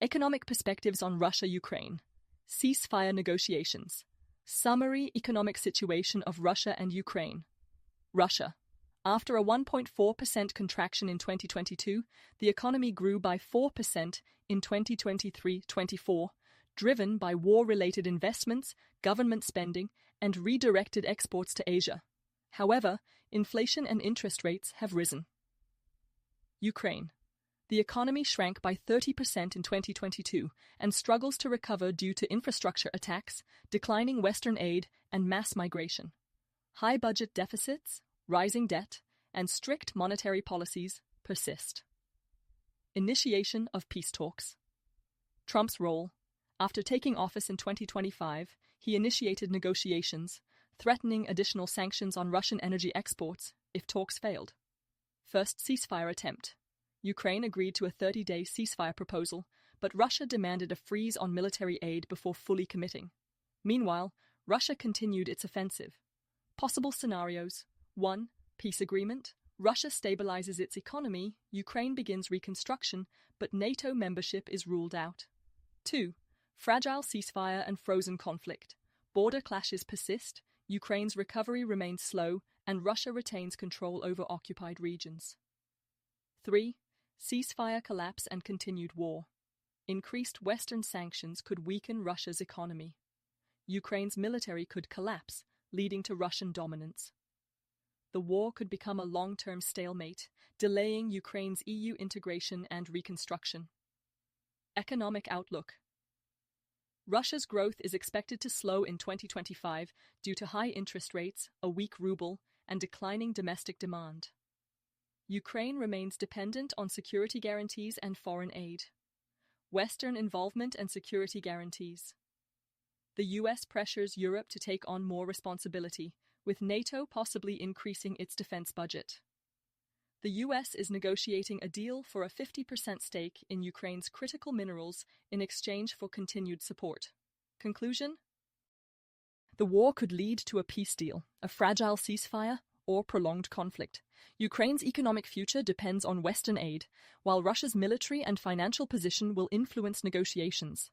Economic perspectives on Russia-Ukraine. Ceasefire negotiations. Summary economic situation of Russia and Ukraine. Russia. After a 1.4% contraction in 2022, the economy grew by 4% in 2023-24, driven by war-related investments, government spending, and redirected exports to Asia. However, inflation and interest rates have risen. Ukraine. The economy shrank by 30% in 2022 and struggles to recover due to infrastructure attacks, declining Western aid, and mass migration. High budget deficits, rising debt, and strict monetary policies persist. Initiation of peace talks. Trump's role. After taking office in 2025, he initiated negotiations, threatening additional sanctions on Russian energy exports if talks failed. First ceasefire attempt. Ukraine agreed to a 30-day ceasefire proposal, but Russia demanded a freeze on military aid before fully committing. Meanwhile, Russia continued its offensive. Possible scenarios: 1. Peace agreement. Russia stabilizes its economy, Ukraine begins reconstruction, but NATO membership is ruled out. 2. Fragile ceasefire and frozen conflict. Border clashes persist, Ukraine's recovery remains slow, and Russia retains control over occupied regions. 3. Ceasefire collapse and continued war. Increased Western sanctions could weaken Russia's economy. Ukraine's military could collapse, leading to Russian dominance. The war could become a long-term stalemate, delaying Ukraine's EU integration and reconstruction. Economic outlook. Russia's growth is expected to slow in 2025 due to high interest rates, a weak ruble, and declining domestic demand. Ukraine remains dependent on security guarantees and foreign aid. Western involvement and security guarantees. The US pressures Europe to take on more responsibility, with NATO possibly increasing its defense budget. The US is negotiating a deal for a 50% stake in Ukraine's critical minerals in exchange for continued support. Conclusion? The war could lead to a peace deal, a fragile ceasefire, or prolonged conflict. Ukraine's economic future depends on Western aid, while Russia's military and financial position will influence negotiations.